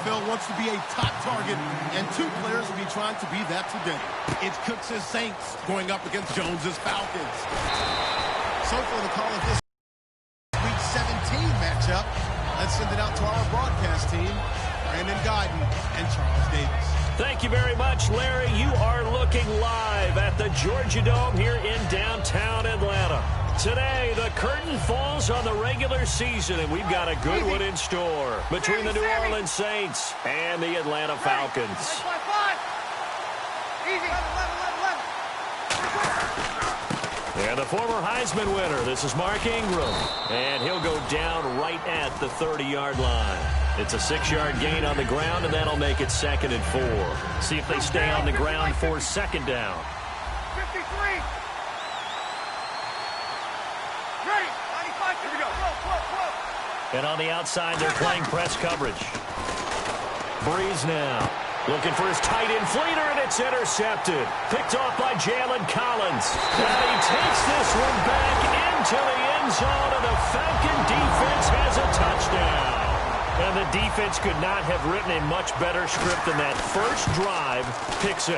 NFL wants to be a top target, and two players will be trying to be that today. It's Cooks' Saints going up against Jones's Falcons. So for the call of this Week 17 matchup, let's send it out to our broadcast team, Brandon Guyton and Charles Davis. Thank you very much, Larry. You are looking live at the Georgia Dome here in downtown Atlanta. Today, the curtain falls on the regular season, and we've got a good one in store between the New Orleans Saints and the Atlanta Falcons. And the former Heisman winner, this is Mark Ingram, and he'll go down right at the 30-yard line. It's a 6-yard gain on the ground, and that'll make it 2nd and 4. See if they stay on the ground for 2nd down. 53. Ready. 95. Here we go. And on the outside, they're playing press coverage. Breeze now. Looking for his tight end fleeter, and it's intercepted. Picked off by Jalen Collins. And he takes this one back into the end zone, and the Falcon defense has a touchdown. And the defense could not have written a much better script than that first drive, pick 6.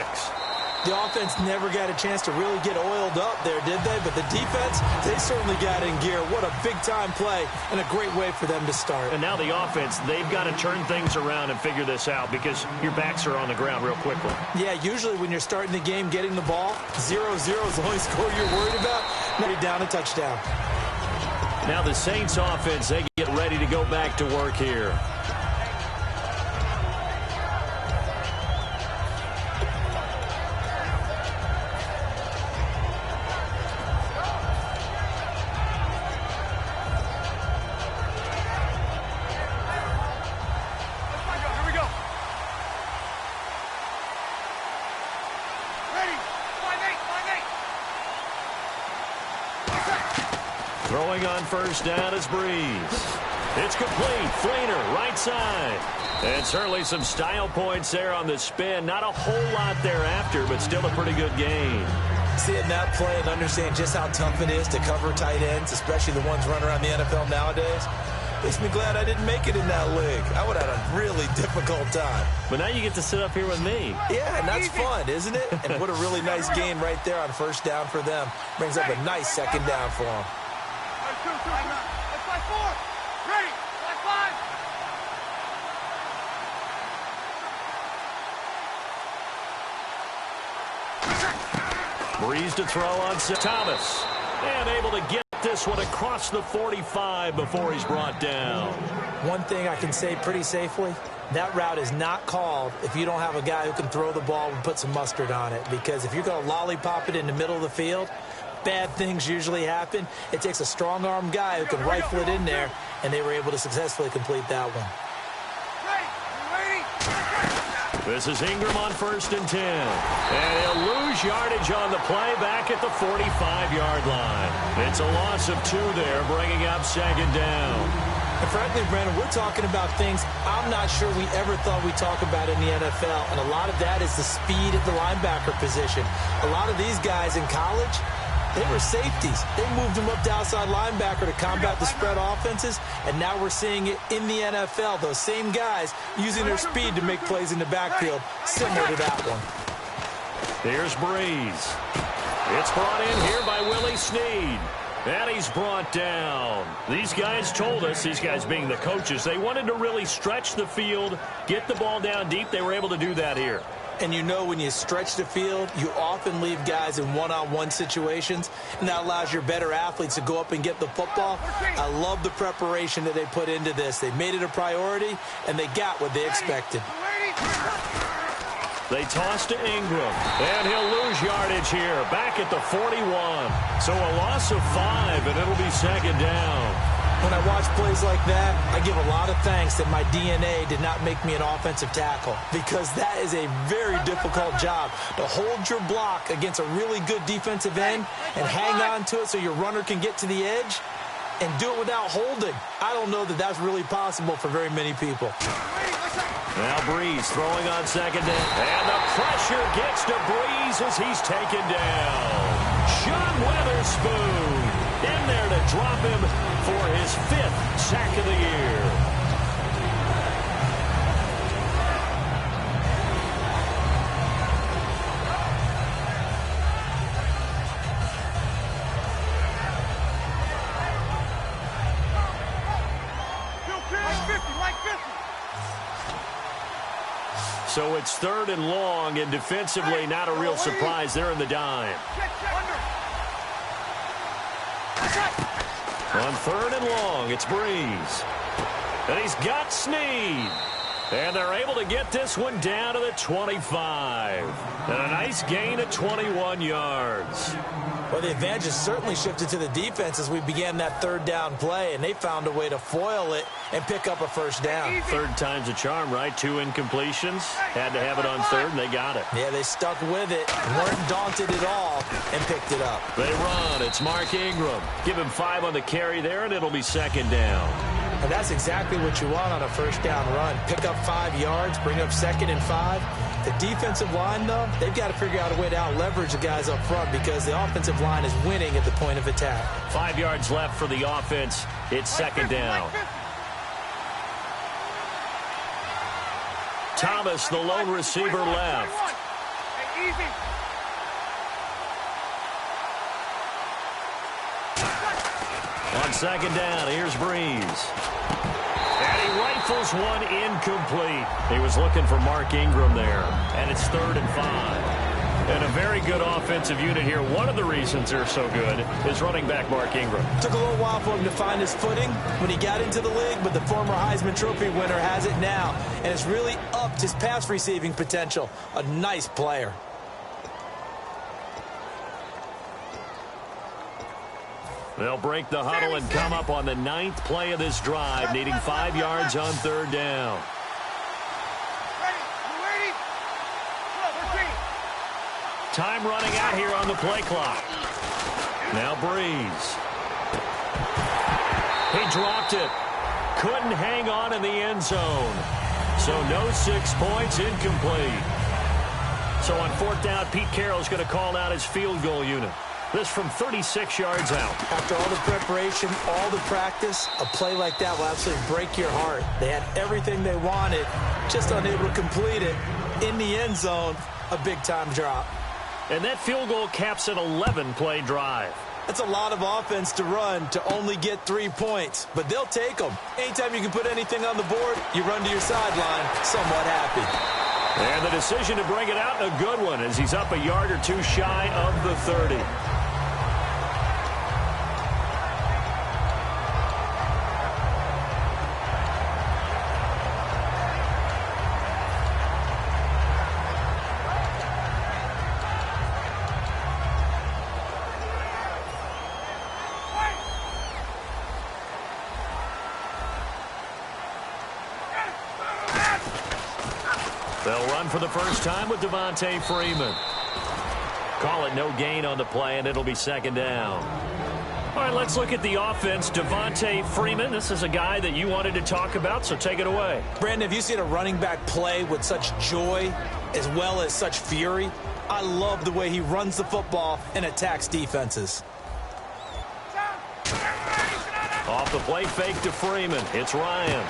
The offense never got a chance to really get oiled up there, did they? But the defense, they certainly got in gear. What a big-time play and a great way for them to start. And now the offense, they've got to turn things around and figure this out because your backs are on the ground real quickly. Yeah, usually when you're starting the game, getting the ball, 0-0 is the only score you're worried about. Now down a touchdown. Now the Saints offense, they get ready to go back to work here. Throwing on first down is Breeze. It's complete. Fleener, right side. And certainly some style points there on the spin. Not a whole lot thereafter, but still a pretty good gain. Seeing that play and understand just how tough it is to cover tight ends, especially the ones running around the NFL nowadays, makes me glad I didn't make it in that league. I would have had a really difficult time. But now you get to sit up here with me. Yeah, and that's fun, isn't it? And what a really nice gain right there on first down for them. Brings up a nice 2nd down for them. Let's play 4. Ready. Let's 5. Breeze to throw on Thomas. And able to get this one across the 45 before he's brought down. One thing I can say pretty safely, that route is not called if you don't have a guy who can throw the ball and put some mustard on it. Because if you're going to lollipop it in the middle of the field, bad things usually happen. It takes a strong-arm guy who can rifle it in there, and they were able to successfully complete that one. This is Ingram on 1st and 10. And he'll lose yardage on the play back at the 45-yard line. It's a loss of 2 there, bringing up 2nd down. And frankly, Brandon, we're talking about things I'm not sure we ever thought we'd talk about in the NFL. And a lot of that is the speed at the linebacker position. A lot of these guys in college, they were safeties. They moved them up to outside linebacker to combat the spread offenses, and now we're seeing it in the NFL. Those same guys using their speed to make plays in the backfield, similar to that one. Here's Breeze. It's brought in here by Willie Snead. And he's brought down. These guys told us, these guys being the coaches, they wanted to really stretch the field, get the ball down deep. They were able to do that here. And you know when you stretch the field, you often leave guys in one-on-one situations, and that allows your better athletes to go up and get the football. I love the preparation that they put into this. They made it a priority, and they got what they expected. They toss to Ingram, and he'll lose yardage here, back at the 41. So a loss of 5, and it'll be 2nd down. When I watch plays like that, I give a lot of thanks that my DNA did not make me an offensive tackle, because that is a very difficult job, to hold your block against a really good defensive end and hang on to it so your runner can get to the edge and do it without holding. I don't know that that's really possible for very many people. Now Breeze throwing on 2nd down, and the pressure gets to Breeze as he's taken down. Sean Weatherspoon in there to drop him for his 5th sack of the year. So it's 3rd and long, and defensively not a real surprise there in the dime. On 3rd and long, it's Breeze. And he's got Snead. And they're able to get this one down to the 25. And a nice gain of 21 yards. Well, the advantage has certainly shifted to the defense as we began that 3rd down play, and they found a way to foil it and pick up a 1st down. 3rd time's a charm, right? 2 incompletions. Had to have it on 3rd, and they got it. Yeah, they stuck with it, weren't daunted at all, and picked it up. They run. It's Mark Ingram. Give him 5 on the carry there, and it'll be 2nd down. And that's exactly what you want on a 1st down run. Pick up 5 yards, bring up 2nd and 5. The defensive line, though, they've got to figure out a way to out-leverage the guys up front because the offensive line is winning at the point of attack. 5 yards left for the offense. It's 2nd down. Thomas, the lone receiver, left. Hey, easy. On 2nd down, here's Breeze. And he rifles one incomplete. He was looking for Mark Ingram there. And it's 3rd and 5. And a very good offensive unit here. One of the reasons they're so good is running back Mark Ingram. Took a little while for him to find his footing when he got into the league, but the former Heisman Trophy winner has it now. And it's really upped his pass receiving potential. A nice player. They'll break the huddle and come up on the 9th play of this drive, needing 5 yards on 3rd down. Time running out here on the play clock. Now Breeze. He dropped it. Couldn't hang on in the end zone. So no 6 points, incomplete. So on 4th down, Pete Carroll's going to call out his field goal unit. This from 36 yards out. After all the preparation, all the practice, a play like that will absolutely break your heart. They had everything they wanted, just unable to complete it. In the end zone, a big-time drop. And that field goal caps an 11-play drive. That's a lot of offense to run to only get 3 points, but they'll take them. Anytime you can put anything on the board, you run to your sideline somewhat happy. And the decision to bring it out, a good one, as he's up a yard or 2 shy of the 30. They'll run for the first time with Devontae Freeman. Call it no gain on the play, and it'll be 2nd down. All right, let's look at the offense. Devontae Freeman, this is a guy that you wanted to talk about, so take it away. Brandon, have you seen a running back play with such joy as well as such fury? I love the way he runs the football and attacks defenses. Off the play fake to Freeman. It's Ryan.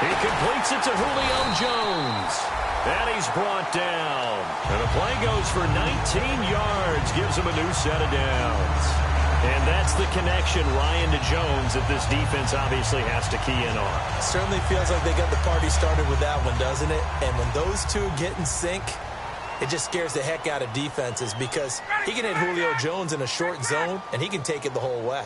He completes it to Julio Jones. And he's brought down. And the play goes for 19 yards. Gives him a new set of downs. And that's the connection, Ryan to Jones, that this defense obviously has to key in on. Certainly feels like they got the party started with that one, doesn't it? And when those two get in sync, it just scares the heck out of defenses because he can hit Julio Jones in a short zone, and he can take it the whole way.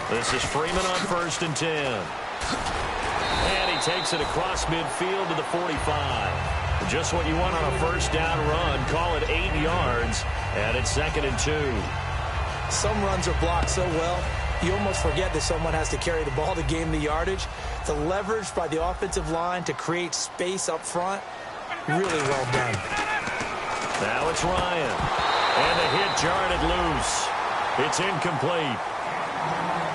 This is Freeman on 1st and 10. And he takes it across midfield to the 45. Just what you want on a 1st down run. Call it 8 yards. And it's 2nd and 2. Some runs are blocked so well, you almost forget that someone has to carry the ball to gain the yardage. The leverage by the offensive line to create space up front, really well done. Now it's Ryan. And the hit jarred it loose. It's incomplete.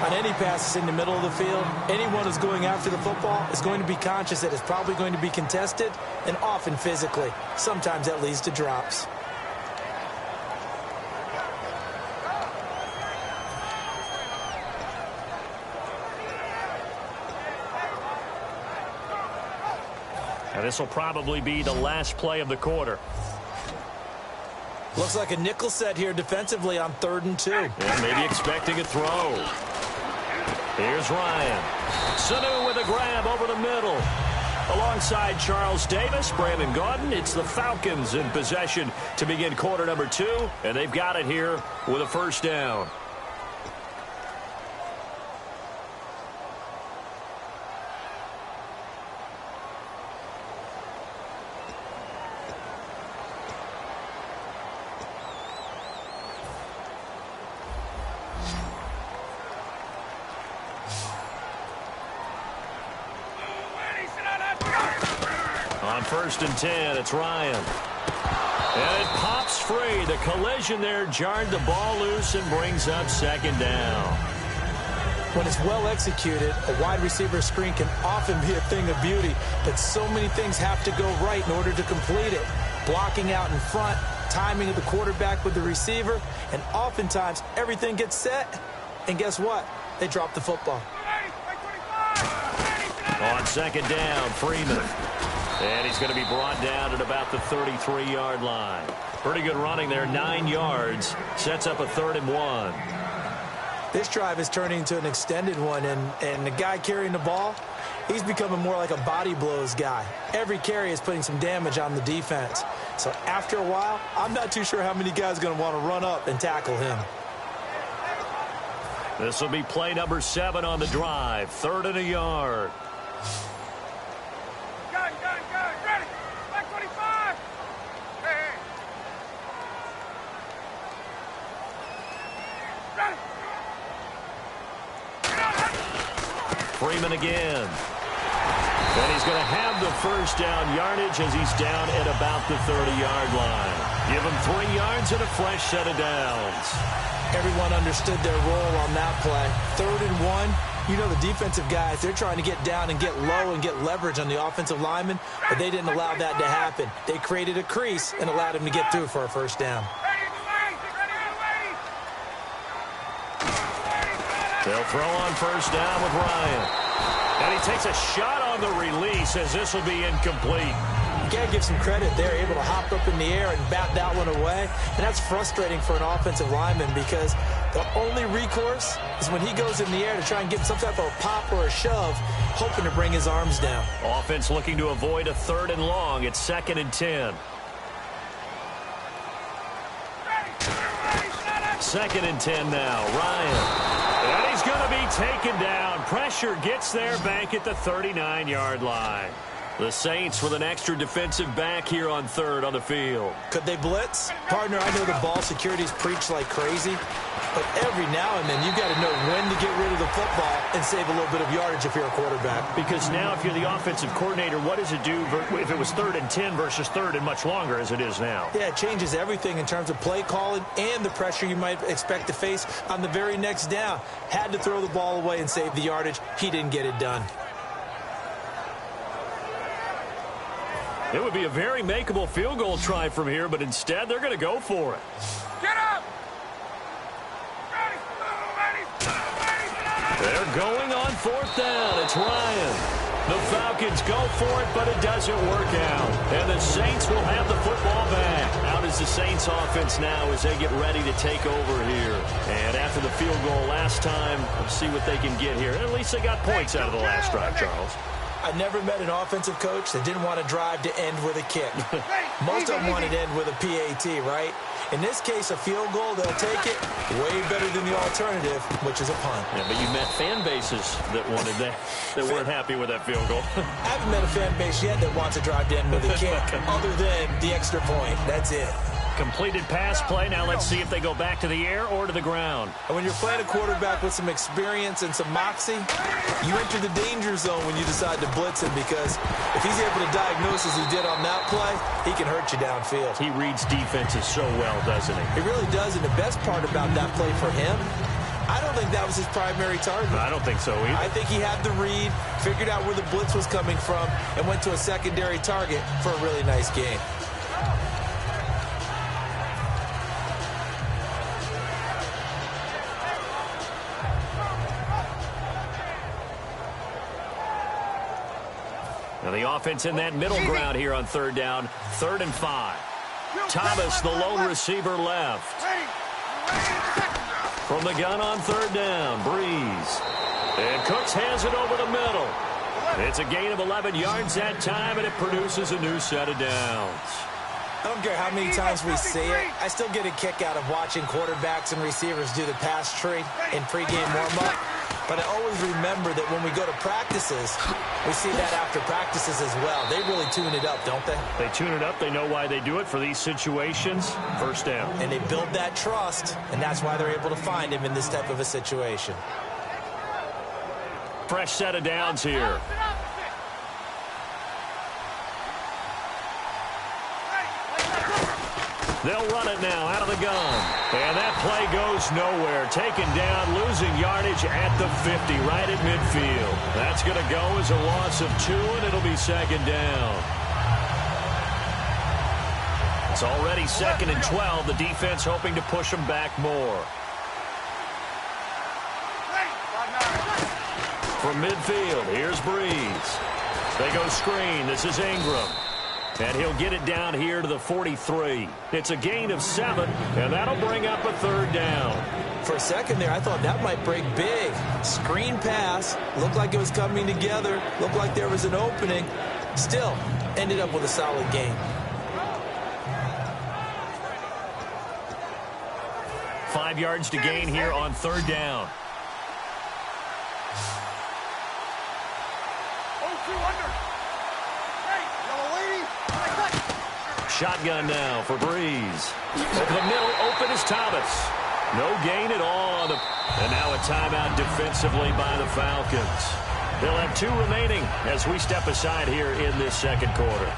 On any passes in the middle of the field, anyone who's going after the football is going to be conscious that it's probably going to be contested, and often physically. Sometimes that leads to drops. And this will probably be the last play of the quarter. Looks like a nickel set here defensively on 3rd and 2. Yeah, maybe expecting a throw. Here's Ryan. Sanu with a grab over the middle. Alongside Charles Davis, Brandon Gaudin, it's the Falcons in possession to begin quarter number 2, and they've got it here with a first down. On 1st and 10, it's Ryan. And it pops free. The collision there jarred the ball loose and brings up 2nd down. When it's well executed, a wide receiver screen can often be a thing of beauty, but so many things have to go right in order to complete it. Blocking out in front, timing of the quarterback with the receiver, and oftentimes everything gets set, and guess what? They drop the football. On 2nd down, Freeman. And he's going to be brought down at about the 33-yard line. Pretty good running there, 9 yards. Sets up a 3rd and 1. This drive is turning into an extended one, and the guy carrying the ball, he's becoming more like a body blows guy. Every carry is putting some damage on the defense. So after a while, I'm not too sure how many guys are going to want to run up and tackle him. This will be play number 7 on the drive. 3rd and a yard. Ready. Back 25. Hey. Ready. Freeman again. And he's going to have the first down yardage as he's down at about the 30-yard line. Give him 3 yards and a fresh set of downs. Everyone understood their role on that play. 3rd and 1. You know the defensive guys, they're trying to get down and get low and get leverage on the offensive lineman, but they didn't allow that to happen. They created a crease and allowed him to get through for a first down. They'll throw on first down with Ryan. And he takes a shot on the release as this will be incomplete. You got to give some credit. They're able to hop up in the air and bat that one away. And that's frustrating for an offensive lineman because the only recourse is when he goes in the air to try and get some type of a pop or a shove, hoping to bring his arms down. Offense looking to avoid a 3rd and long. It's 2nd and 10. 2nd and 10 now. Ryan. And he's going to be taken down. Pressure gets there back at the 39-yard line. The Saints with an extra defensive back here on 3rd on the field. Could they blitz? Partner, I know the ball security's preached like crazy, but every now and then you've got to know when to get rid of the football and save a little bit of yardage if you're a quarterback. Because now if you're the offensive coordinator, what does it do if it was 3rd and 10 versus 3rd and much longer as it is now? Yeah, it changes everything in terms of play calling and the pressure you might expect to face on the very next down. Had to throw the ball away and save the yardage. He didn't get it done. It would be a very makeable field goal try from here, but instead they're going to go for it. Get up. They're going on 4th down. It's Ryan. The Falcons go for it, but it doesn't work out. And the Saints will have the football back. Out is the Saints offense now as they get ready to take over here. And after the field goal last time, let's see what they can get here. At least they got points out of the last drive, Charles. I never met an offensive coach that didn't want to drive to end with a kick. Most of them wanted to end with a PAT, right? In this case, a field goal, they'll take it way better than the alternative, which is a punt. Yeah, but you met fan bases that wanted that weren't happy with that field goal. I haven't met a fan base yet that wants to drive to end with a kick, other than the extra point. That's it. Completed pass play. Now let's see if they go back to the air or to the ground. And when you're playing a quarterback with some experience and some moxie, you enter the danger zone when you decide to blitz him, because if he's able to diagnose as he did on that play, he can hurt you downfield. He reads defenses so well, doesn't he? He really does, and the best part about that play for him, I don't think that was his primary target. I don't think so either. I think he had the read, figured out where the blitz was coming from, and went to a secondary target for a really nice game. Now the offense in that middle ground here on 3rd down, 3rd and 5. Thomas, the lone receiver, left. From the gun on third down, Breeze. And Cooks hands it over the middle. It's a gain of 11 yards that time, and it produces a new set of downs. I don't care how many times we see it. I still get a kick out of watching quarterbacks and receivers do the pass tree in pregame warm-up. But I always remember that when we go to practices, we see that after practices as well. They really tune it up, don't they? They tune it up. They know why they do it for these situations. First down. And they build that trust, and that's why they're able to find him in this type of a situation. Fresh set of downs here. They'll run it now out of the gun. And that play goes nowhere. Taken down, losing yardage at the 50, right at midfield. That's going to go as a loss of 2, and it'll be second down. It's already 2nd and 12. The defense hoping to push them back more. From midfield, here's Breeze. They go screen. This is Ingram. And he'll get it down here to the 43. It's a gain of 7, and that'll bring up a third down. For a second there, I thought that might break big. Screen pass. Looked like it was coming together. Looked like there was an opening. Still, ended up with a solid gain. 5 yards to gain here on third down. Shotgun now for Breeze. Over the middle, open is Thomas. No gain at all on the... And now a timeout defensively by the Falcons. They'll have 2 remaining as we step aside here in this second quarter.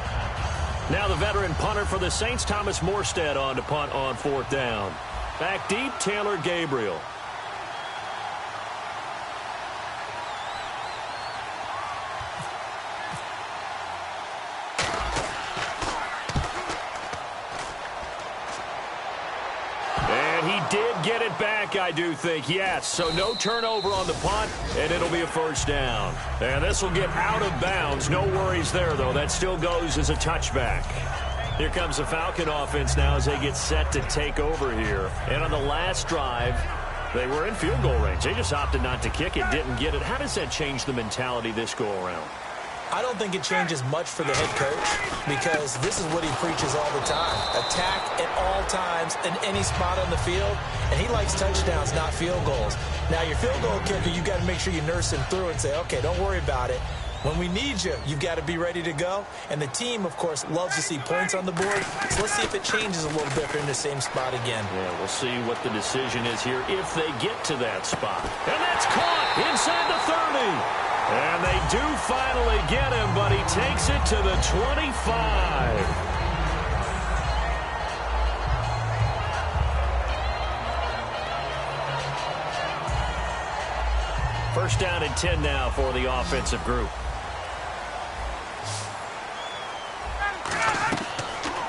Now the veteran punter for the Saints, Thomas Morstead, on to punt on fourth down. Back deep, Taylor Gabriel. Did get it back, I do think, yes. So no turnover on the punt, and it'll be a first down. And this will get out of bounds. No worries there, though. That still goes as a touchback. Here comes the Falcon offense now as they get set to take over here. And on the last drive, they were in field goal range. They just opted not to kick it, didn't get it. How does that change the mentality this go-around? I don't think it changes much for the head coach because this is what he preaches all the time. Attack at all times in any spot on the field, and he likes touchdowns, not field goals. Now, your field goal kicker, you've got to make sure you nurse him through and say, okay, don't worry about it. When we need you, you've got to be ready to go. And the team, of course, loves to see points on the board. So let's see if it changes a little bit if they're in the same spot again. Yeah, we'll see what the decision is here if they get to that spot. And that's caught inside the 30. And they do finally get him, but he takes it to the 25. First down and 10 now for the offensive group.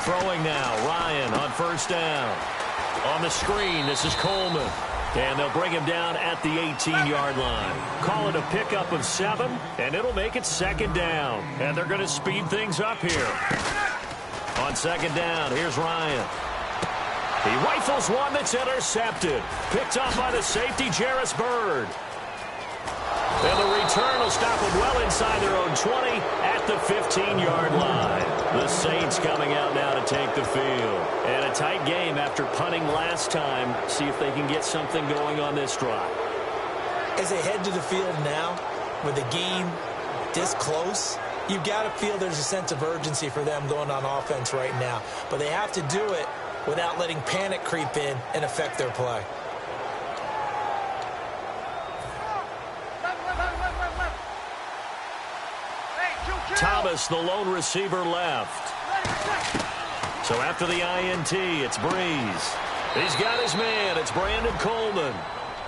Throwing now, Ryan on first down. On the screen, this is Coleman. And they'll bring him down at the 18-yard line. Call it a pickup of 7, and it'll make it second down. And they're going to speed things up here. On second down, here's Ryan. He rifles one that's intercepted. Picked up by the safety, Jarris Byrd. And the return will stop them well inside their own 20 at the 15-yard line. The Saints coming out now to take the field. And a tight game after punting last time. See if they can get something going on this drive. As they head to the field now, with the game this close, you've got to feel there's a sense of urgency for them going on offense right now. But they have to do it without letting panic creep in and affect their play. Thomas, the lone receiver, left. So after the INT, it's Breeze. He's got his man. It's Brandon Coleman.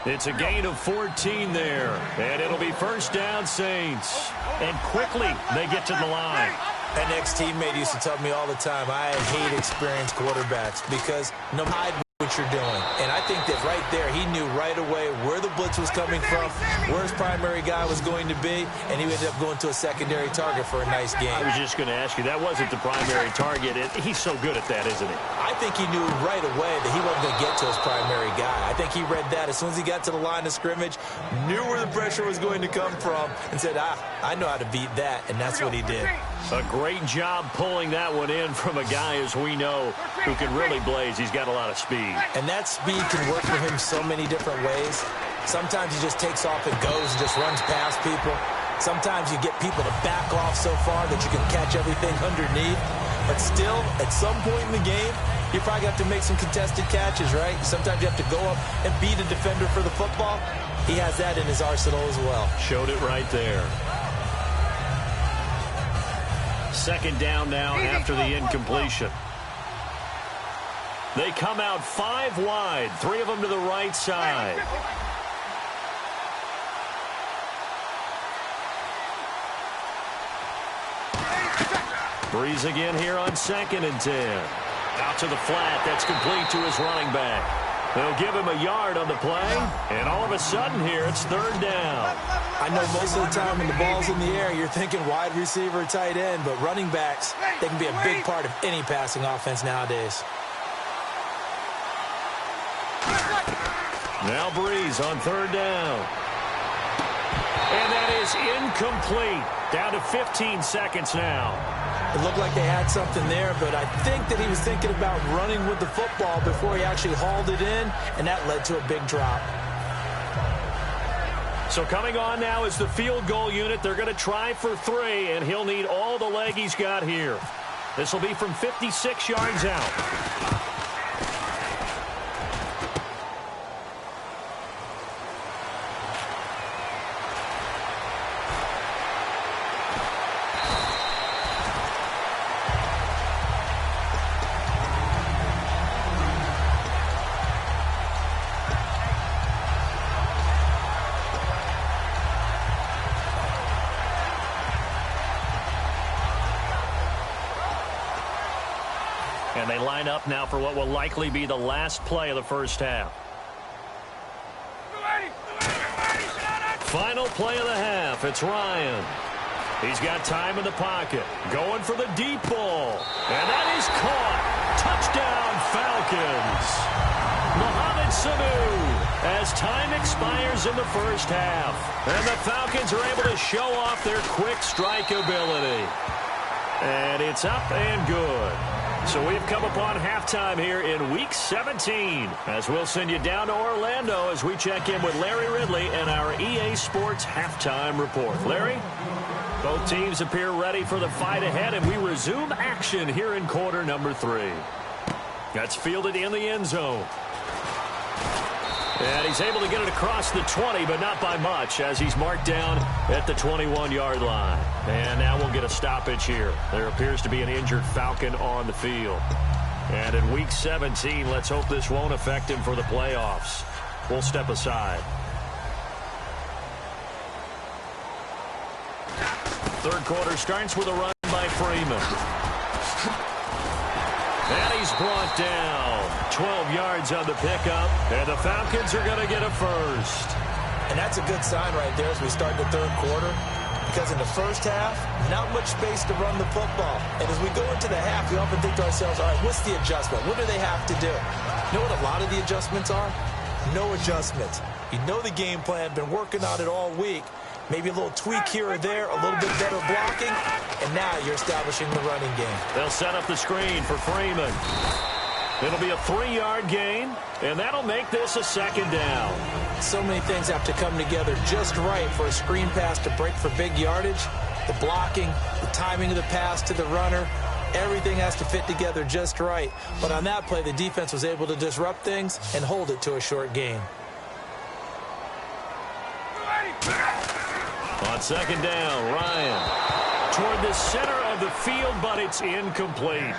It's a gain of 14 there. And it'll be first down, Saints. And quickly, they get to the line. An ex-teammate used to tell me all the time, I hate experienced quarterbacks because no matter what you're doing. And I think that right there. He knew right away where the blitz was coming from, where his primary guy was going to be, and he ended up going to a secondary target for a nice game. I was just going to ask you, that wasn't the primary target. He's so good at that, isn't he? I think he knew right away that he wasn't going to get to his primary guy. I think he read that as soon as he got to the line of scrimmage, knew where the pressure was going to come from, and said, I know how to beat that, and that's what he did. A great job pulling that one in from a guy, as we know, who can really blaze. He's got a lot of speed. And that speed can work for him so many different ways. Sometimes he just takes off and goes and just runs past people. Sometimes you get people to back off so far that you can catch everything underneath. But still, at some point in the game, you probably have to make some contested catches, right? Sometimes you have to go up and beat a defender for the football. He has that in his arsenal as well. Showed it right there. Second down now after the incompletion. They come out 5 wide, 3 of them to the right side. Breeze again here on 2nd and 10. Out to the flat. That's complete to his running back. They'll give him a yard on the play, and all of a sudden here, it's 3rd down. I know most of the time when the ball's in the air, you're thinking wide receiver, tight end, but running backs, they can be a big part of any passing offense nowadays. Now Breeze on 3rd down. And that is incomplete. Down to 15 seconds now. It looked like they had something there, but I think that he was thinking about running with the football before he actually hauled it in, and that led to a big drop. So coming on now is the field goal unit. They're going to try for 3, and he'll need all the leg he's got here. This will be from 56 yards out. And they line up now for what will likely be the last play of the first half. Final play of the half. It's Ryan. He's got time in the pocket. Going for the deep ball. And that is caught. Touchdown, Falcons. Mohamed Sanu as time expires in the first half. And the Falcons are able to show off their quick strike ability. And it's up and good. So we've come upon halftime here in Week 17 as we'll send you down to Orlando as we check in with Larry Ridley and our EA Sports Halftime Report. Larry? Both teams appear ready for the fight ahead, and we resume action here in quarter number 3. That's fielded in the end zone. And he's able to get it across the 20, but not by much, as he's marked down at the 21-yard line. And now we'll get a stoppage here. There appears to be an injured Falcon on the field. And in Week 17, let's hope this won't affect him for the playoffs. We'll step aside. Third quarter starts with a run by Freeman. And he's brought down. 12 yards on the pickup, and the Falcons are going to get a first. And that's a good sign right there as we start the third quarter, because in the first half, not much space to run the football. And as we go into the half, we often think to ourselves, all right, what's the adjustment? What do they have to do? You know what a lot of the adjustments are? No adjustments. You know the game plan, been working on it all week. Maybe a little tweak here or there, a little bit better blocking, and now you're establishing the running game. They'll set up the screen for Freeman. It'll be a 3-yard gain, and that'll make this a second down. So many things have to come together just right for a screen pass to break for big yardage. The blocking, the timing of the pass to the runner, everything has to fit together just right. But on that play, the defense was able to disrupt things and hold it to a short gain. On second down, Ryan toward the center of the field, but it's incomplete.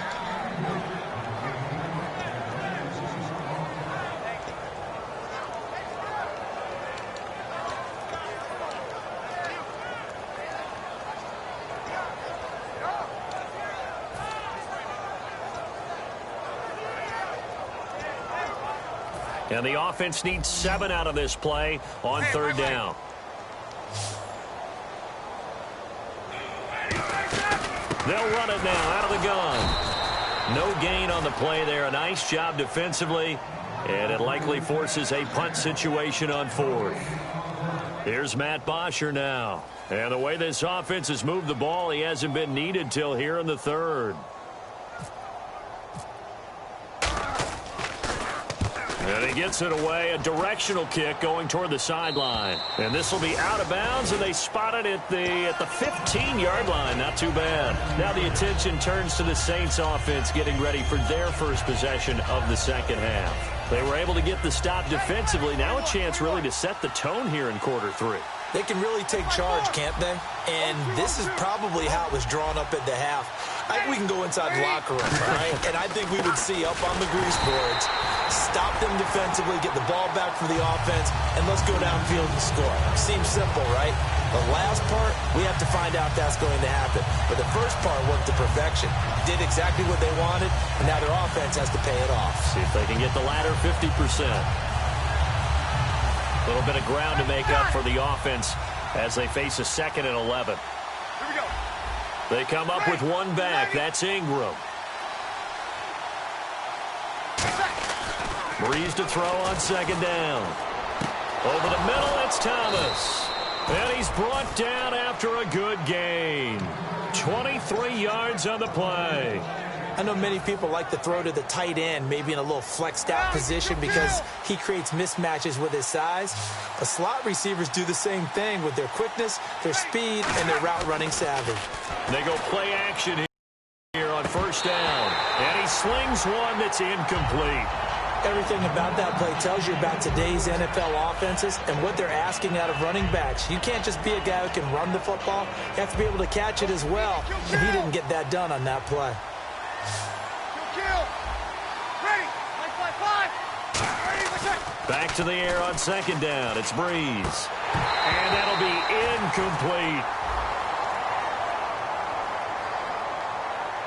And the offense needs 7 out of this play on third down. They'll run it now out of the gun. No gain on the play there. A nice job defensively. And it likely forces a punt situation on 4th. Here's Matt Bosher now. And the way this offense has moved the ball, he hasn't been needed till here in the 3rd. And he gets it away, a directional kick going toward the sideline. And this will be out of bounds, and they spot it at the 15-yard line. Not too bad. Now the attention turns to the Saints offense getting ready for their first possession of the second half. They were able to get the stop defensively. Now a chance really to set the tone here in quarter 3. They can really take charge, can't they? And this is probably how it was drawn up at the half. I think we can go inside the locker room, all right? And I think we would see up on the grease boards, stop them defensively, get the ball back for the offense, and let's go downfield and score. Seems simple, right? The last part, we have to find out if that's going to happen. But the first part worked to perfection. Did exactly what they wanted, and now their offense has to pay it off. See if they can get the latter 50%. A little bit of ground to make up for the offense as they face a 2nd and 11. Here we go. They come up with one back. That's Ingram. Breeze to throw on 2nd down. Over the middle, it's Thomas. And he's brought down after a good gain. 23 yards on the play. I know many people like to throw to the tight end, maybe in a little flexed out position because he creates mismatches with his size. But slot receivers do the same thing with their quickness, their speed, and their route running savvy. They go play action here on 1st down. And he slings one that's incomplete. Everything about that play tells you about today's NFL offenses and what they're asking out of running backs. You can't just be a guy who can run the football. You have to be able to catch it as well. And he didn't get that done on that play. Back to the air on 2nd down. It's Breeze. And that'll be incomplete.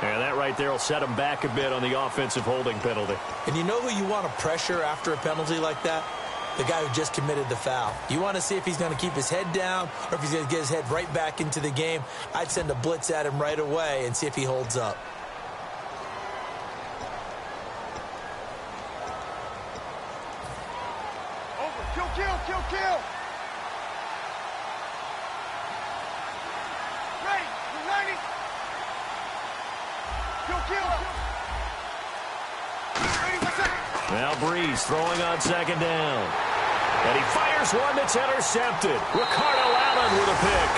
And that right there will set him back a bit on the offensive holding penalty. And you know who you want to pressure after a penalty like that? The guy who just committed the foul. You want to see if he's going to keep his head down or if he's going to get his head right back into the game. I'd send a blitz at him right away and see if he holds up. Kill. Ready. We're ready. Kill. Now Breeze throwing on 2nd down. And he fires one that's intercepted. Ricardo Allen with a pick.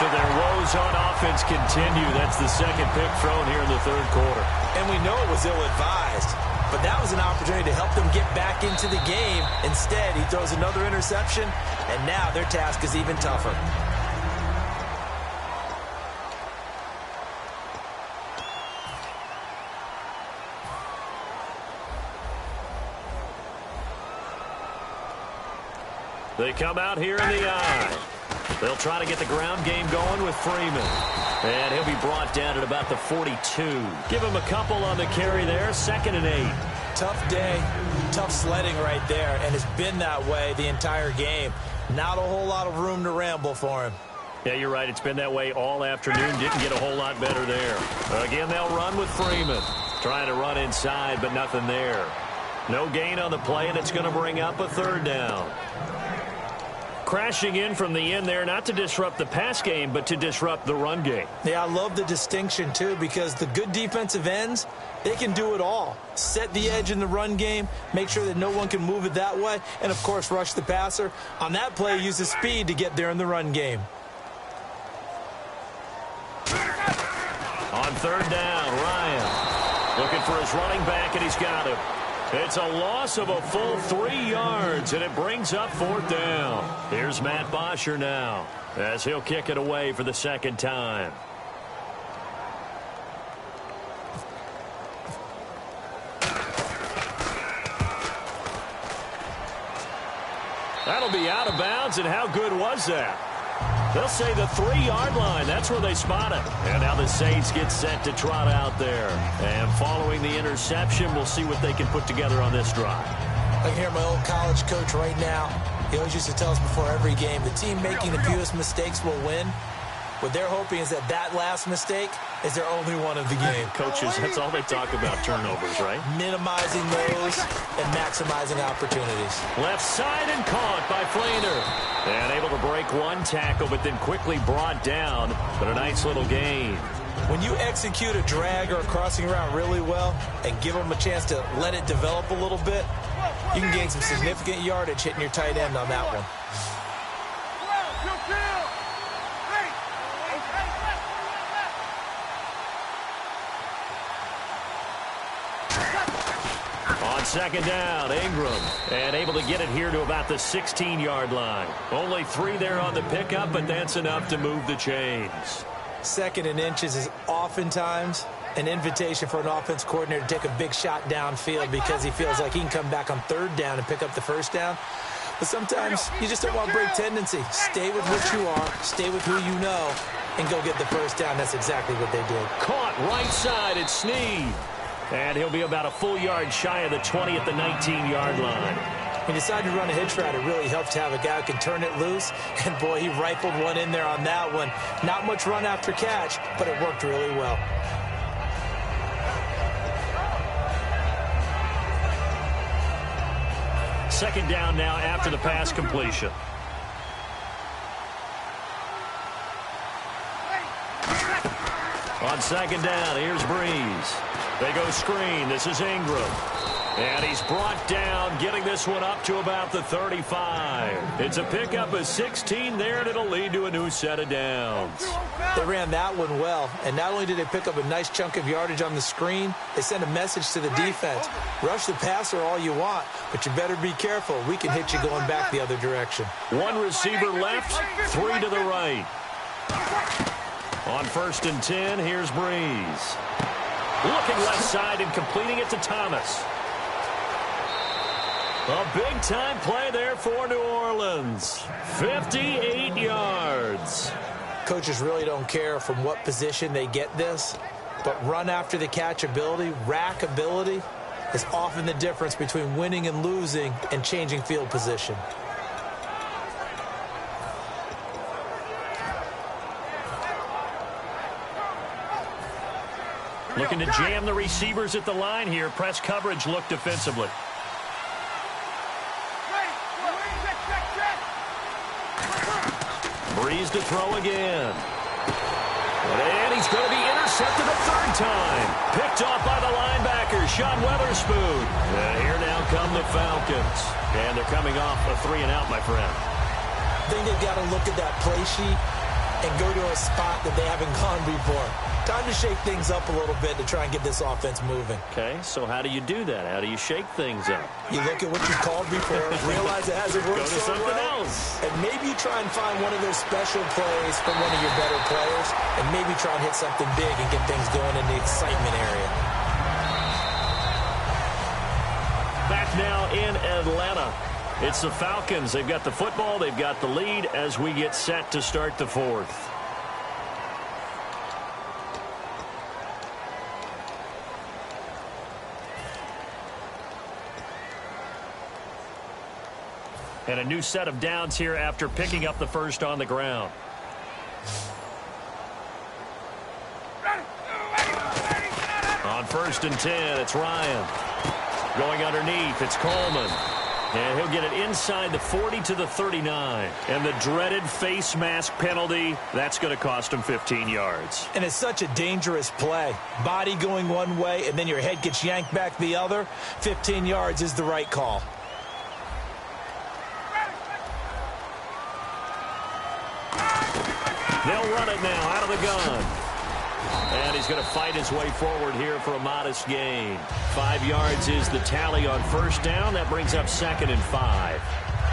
So their woes on offense continue. That's the 2nd pick thrown here in the 3rd quarter. And we know it was ill-advised. But that was an opportunity to help them get back into the game. Instead, he throws another interception, and now their task is even tougher. They come out here in the eye. They'll try to get the ground game going with Freeman. And he'll be brought down at about the 42. Give him a couple on the carry there. 2nd and 8. Tough day, tough sledding right there, and it's been that way the entire game. Not a whole lot of room to ramble for him. Yeah, you're right. It's been that way all afternoon. Didn't get a whole lot better there. Again, they'll run with Freeman. Trying to run inside, but nothing there. No gain on the play, and it's going to bring up a 3rd down. Crashing in from the end there, not to disrupt the pass game, but to disrupt the run game. Yeah, I love the distinction, too, because the good defensive ends, they can do it all. Set the edge in the run game, make sure that no one can move it that way, and, of course, rush the passer. On that play, use the speed to get there in the run game. On 3rd down, Ryan looking for his running back, and he's got him. It's a loss of a full 3 yards, and it brings up 4th down. Here's Matt Bosher now as he'll kick it away for the 2nd time. That'll be out of bounds, and how good was that? They'll say the 3-yard line. That's where they spot it. And now the Saints get set to trot out there. And following the interception, we'll see what they can put together on this drive. I can hear my old college coach right now. He always used to tell us before every game, the team making the fewest mistakes will win. What they're hoping is that last mistake is their only one of the game. Coaches, that's all they talk about, turnovers, right? Minimizing those and maximizing opportunities. Left side and caught by Flainer. And able to break one tackle, but then quickly brought down. But a nice little gain. When you execute a drag or a crossing route really well and give them a chance to let it develop a little bit, you can gain some significant yardage hitting your tight end on that one. On second down, Ingram. And able to get it here to about the 16-yard line. Only 3 there on the pickup, but that's enough to move the chains. Second and inches is oftentimes an invitation for an offense coordinator to take a big shot downfield because he feels like he can come back on third down and pick up the first down. But sometimes you just don't want to break tendency. Stay with what you are, stay with who you know, and go get the first down. That's exactly what they did. Caught right side, it's Snead. And he'll be about a full yard shy of the 20 at the 19-yard line. When you decide to run a hitch route, it really helps to have a guy who can turn it loose. And, boy, he rifled one in there on that one. Not much run after catch, but it worked really well. Second down now after the pass completion. On second down, here's Breeze. They go screen. This is Ingram. And he's brought down, getting this one up to about the 35. It's a pickup of 16 there, and it'll lead to a new set of downs. They ran that one well, and not only did they pick up a nice chunk of yardage on the screen, they sent a message to the defense. Rush the passer all you want, but you better be careful. We can hit you going back the other direction. One receiver left, 3 to the right. On first and 10, here's Breeze. Looking left side and completing it to Thomas. A big-time play there for New Orleans. 58 yards. Coaches really don't care from what position they get this, but run after the catch ability, rack ability, is often the difference between winning and losing and changing field position. Looking to jam the receivers at the line here. Press coverage look defensively. Breeze to throw again. And he's going to be intercepted a third time. Picked off by the linebacker, Sean Weatherspoon. And here now come the Falcons. And they're coming off a 3-and-out, my friend. I think they've got to look at that play sheet and go to a spot that they haven't gone before. Time to shake things up a little bit to try and get this offense moving. Okay, so how do you do that? How do you shake things up? You look at what you called before, realize it hasn't worked Go to so something well, else. and maybe you try and find one of those special plays from one of your better players, and maybe try and hit something big and get things going in the excitement area. Back now in Atlanta. It's the Falcons. They've got the football. They've got the lead as we get set to start the fourth. And a new set of downs here after picking up the first on the ground. On first and 10, it's Ryan. Going underneath, it's Coleman. And he'll get it inside the 40 to the 39. And the dreaded face mask penalty, that's going to cost him 15 yards. And it's such a dangerous play. Body going one way, and then your head gets yanked back the other. 15 yards is the right call. They'll run it now out of the gun. And he's going to fight his way forward here for a modest gain. 5 yards is the tally on first down. That brings up 2nd and 5.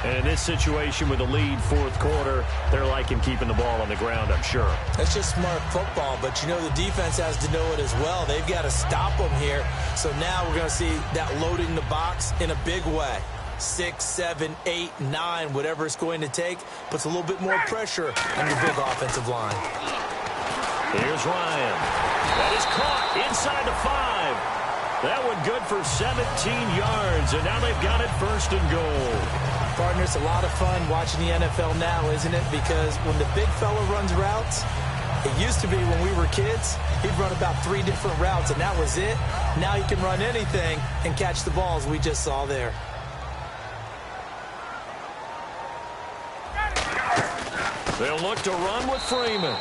And in this situation with a lead fourth quarter, they're liking keeping the ball on the ground, I'm sure. That's just smart football, but you know the defense has to know it as well. They've got to stop them here. So now we're going to see that loading the box in a big way. 6, 7, 8, 9, whatever it's going to take, puts a little bit more pressure on your big offensive line. Here's Ryan. That is caught inside the 5. That one good for 17 yards, and now they've got it first and goal. Partner, it's a lot of fun watching the NFL now, isn't it? Because when the big fella runs routes, it used to be when we were kids, he'd run about 3 different routes, and that was it. Now he can run anything and catch the balls we just saw there. They'll look to run with Freeman.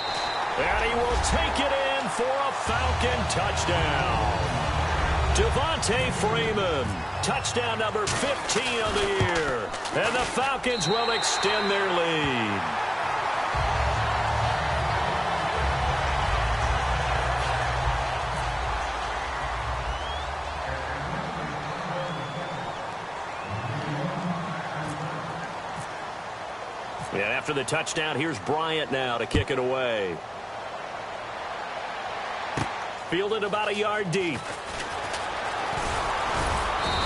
And he will take it in for a Falcon touchdown. Devontae Freeman, touchdown number 15 of the year. And the Falcons will extend their lead. And after the touchdown, here's Bryant now to kick it away. Fielded about a yard deep.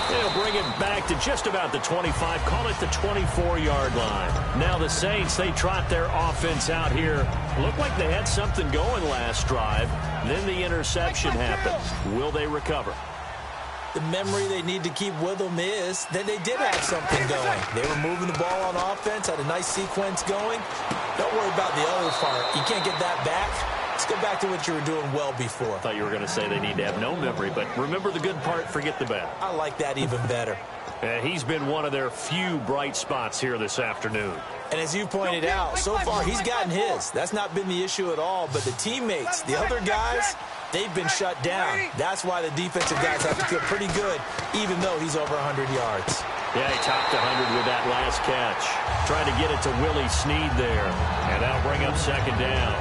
They'll bring it back to just about the 25, call it the 24-yard line. Now the Saints, they trot their offense out here. Looked like they had something going last drive. Then the interception happened. Will they recover? The memory they need to keep with them is that they did have something going. They were moving the ball on offense, had a nice sequence going. Don't worry about the other part. You can't get that back. Let's go back to what you were doing well before. I thought you were going to say they need to have no memory, but remember the good part, forget the bad. I like that even better. And he's been one of their few bright spots here this afternoon. And as you pointed out, so far he's gotten his. That's not been the issue at all. But the teammates, the other guys, they've been shut down. That's why the defensive guys have to feel pretty good, even though he's over 100 yards. Yeah, he topped 100 with that last catch. Trying to get it to Willie Snead there. And that'll bring up second down.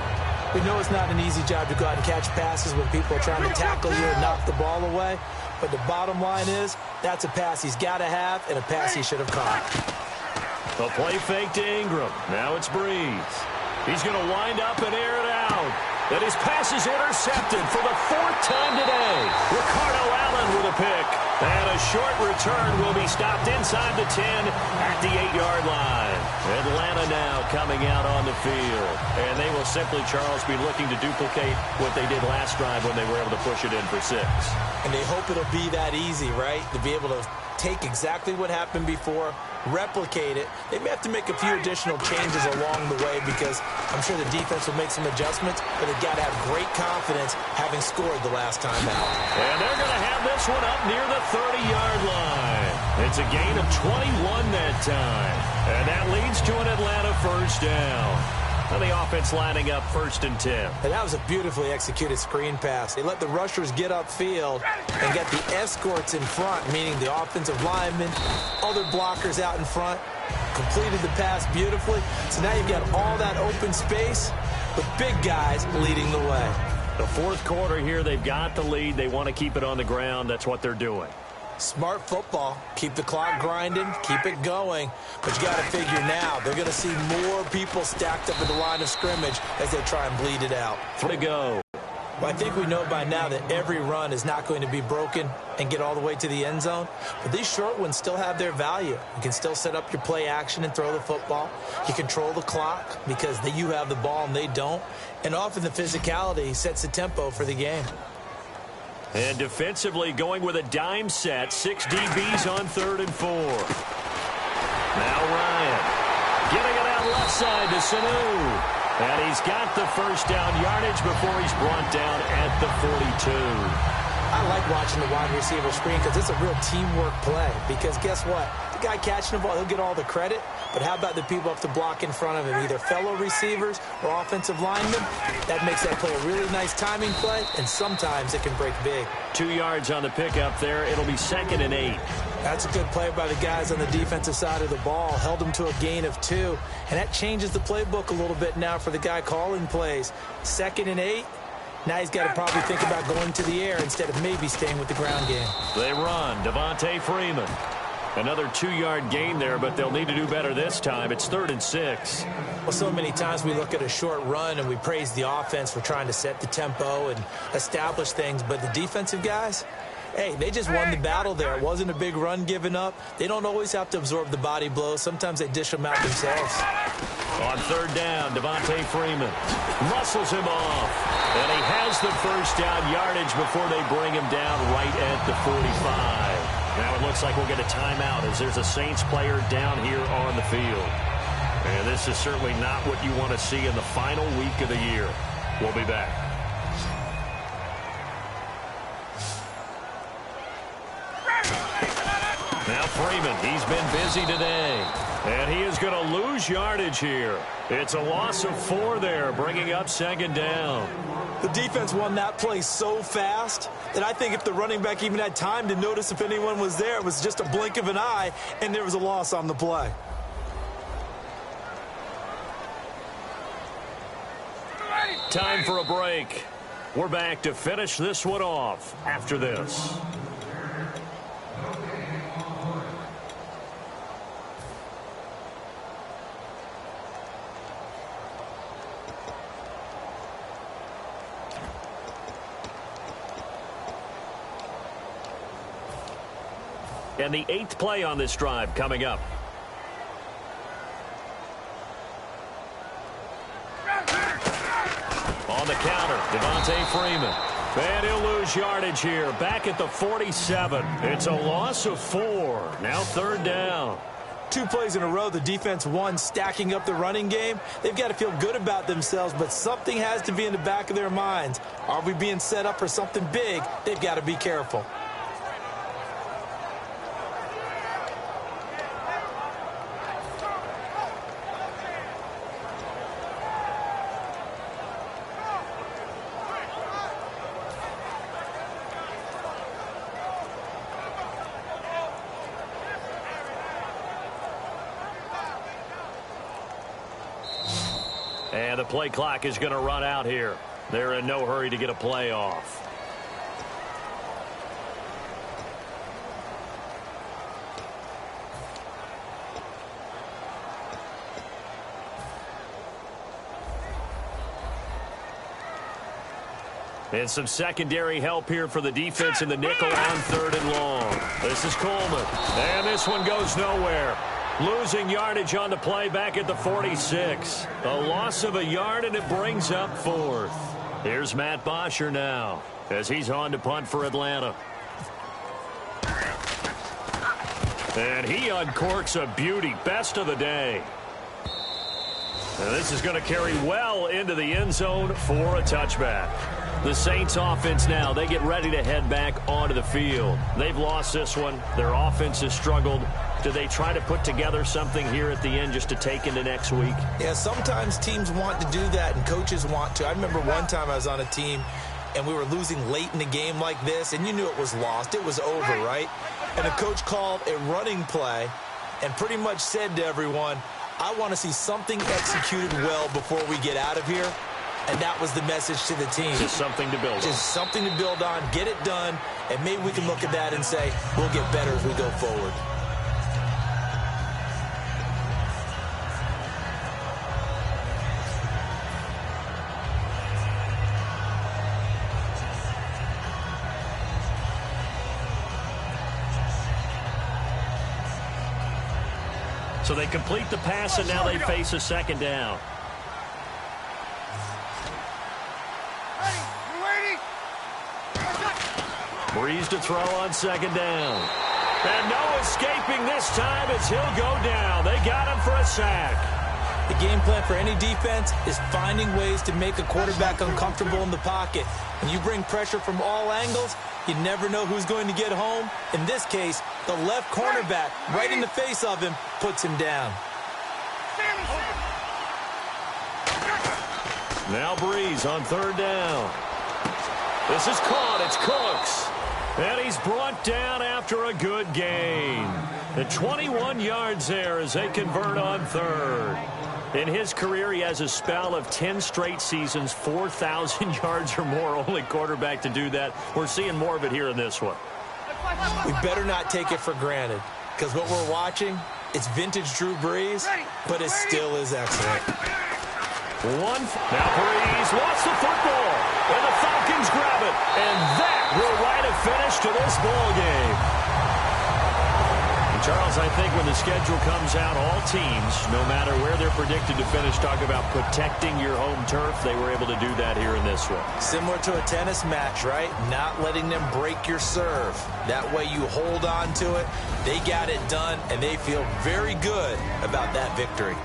We know it's not an easy job to go out and catch passes when people are trying to tackle you and knock the ball away. But the bottom line is, that's a pass he's got to have and a pass he should have caught. A play fake to Ingram. Now it's Breeze. He's going to wind up and air it out. And his pass is intercepted for the 4th time today. Ricardo Allen with a pick. And a short return will be stopped inside the 10 at the 8-yard line. Atlanta now coming out on the field. And they will simply, Charles, be looking to duplicate what they did last drive when they were able to push it in for 6. And they hope it'll be that easy, right? To be able to take exactly what happened before, replicate it. They may have to make a few additional changes along the way because I'm sure the defense will make some adjustments, but they've got to have great confidence having scored the last time out. And they're going to have this one up near the 30-yard line. It's a gain of 21 that time. And that leads to an Atlanta first down. And the offense lining up 1st and 10. And that was a beautifully executed screen pass. They let the rushers get upfield and get the escorts in front, meaning the offensive linemen, other blockers out in front, completed the pass beautifully. So now you've got all that open space with big guys leading the way. The 4th quarter here, they've got the lead. They want to keep it on the ground. That's what they're doing. Smart football. Keep the clock grinding. Keep it going. But you got to figure now, they're going to see more people stacked up at the line of scrimmage as they try and bleed it out. 3 to go. Well, I think we know by now that every run is not going to be broken and get all the way to the end zone. But these short ones still have their value. You can still set up your play action and throw the football. You control the clock because you have the ball and they don't. And often the physicality sets the tempo for the game. And defensively going with a dime set. 6 DBs on 3rd and 4. Now Ryan getting it out left side to Sanu. And he's got the first down yardage before he's brought down at the 42. I like watching the wide receiver screen because it's a real teamwork play. Because guess what? The guy catching the ball, he'll get all the credit. But how about the people up to block in front of him, either fellow receivers or offensive linemen? That makes that play a really nice timing play, and sometimes it can break big. 2 yards on the pickup there. It'll be 2nd and 8. That's a good play by the guys on the defensive side of the ball. Held them to a gain of 2. And that changes the playbook a little bit now for the guy calling plays. 2nd and 8. Now he's got to probably think about going to the air instead of maybe staying with the ground game. They run. Devontae Freeman. Another 2-yard gain there, but they'll need to do better this time. It's 3rd and 6. Well, so many times we look at a short run and we praise the offense for trying to set the tempo and establish things. But the defensive guys, hey, they just won the battle there. It wasn't a big run given up. They don't always have to absorb the body blows. Sometimes they dish them out themselves. On third down, Devontae Freeman muscles him off. And he has the first down yardage before they bring him down right at the 45. Now it looks like we'll get a timeout as there's a Saints player down here on the field. And this is certainly not what you want to see in the final week of the year. We'll be back. Now Freeman, he's been busy today. And he is going to lose yardage here. It's a loss of 4 there, bringing up second down. The defense won that play so fast that I think if the running back even had time to notice if anyone was there, it was just a blink of an eye, and there was a loss on the play. Time for a break. We're back to finish this one off after this. And the 8th play on this drive coming up. On the counter, Devontae Freeman. And he'll lose yardage here. Back at the 47. It's a loss of 4. Now third down. 2 plays in a row, the defense won, stacking up the running game. They've got to feel good about themselves, but something has to be in the back of their minds. Are we being set up for something big? They've got to be careful. And the play clock is going to run out here. They're in no hurry to get a play off. And some secondary help here for the defense in the nickel on third and long. This is Coleman. And this one goes nowhere. Losing yardage on the play back at the 46. A loss of a yard, and it brings up 4th. Here's Matt Bosher now as he's on to punt for Atlanta. And he uncorks a beauty. Best of the day. And this is going to carry well into the end zone for a touchback. The Saints offense now, they get ready to head back onto the field. They've lost this one. Their offense has struggled. Do they try to put together something here at the end just to take into next week? Yeah, sometimes teams want to do that and coaches want to. I remember one time I was on a team and we were losing late in the game like this, and you knew it was lost. It was over, right? And the coach called a running play and pretty much said to everyone, I want to see something executed well before we get out of here. And that was the message to the team. Just something to build on. Just something to build on, get it done, and maybe we can look at that and say, we'll get better as we go forward. So they complete the pass, and now they face a second down. Breeze to throw on second down. And no escaping this time as he'll go down. They got him for a sack. The game plan for any defense is finding ways to make a quarterback uncomfortable in the pocket. When you bring pressure from all angles, you never know who's going to get home. In this case, the left cornerback, right in the face of him, puts him down. Now Breeze on third down. This is caught. It's Cooks. And he's brought down after a good gain. The 21 yards there as they convert on third. In his career, he has a spell of 10 straight seasons, 4,000 yards or more. Only quarterback to do that. We're seeing more of it here in this one. We better not take it for granted, because what we're watching, it's vintage Drew Brees, but it still is excellent. Now Breeze lost the football, and the Falcons grab it, and that will write a finish to this ball game. Charles, I think when the schedule comes out, all teams, no matter where they're predicted to finish, talk about protecting your home turf. They were able to do that here in this one. Similar to a tennis match, right? Not letting them break your serve. That way you hold on to it. They got it done, and they feel very good about that victory.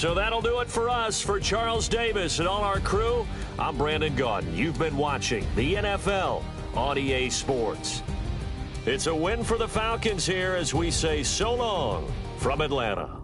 So that'll do it for us. For Charles Davis and all our crew, I'm Brandon Gaudin. You've been watching the NFL on EA Sports. It's a win for the Falcons here as we say so long from Atlanta.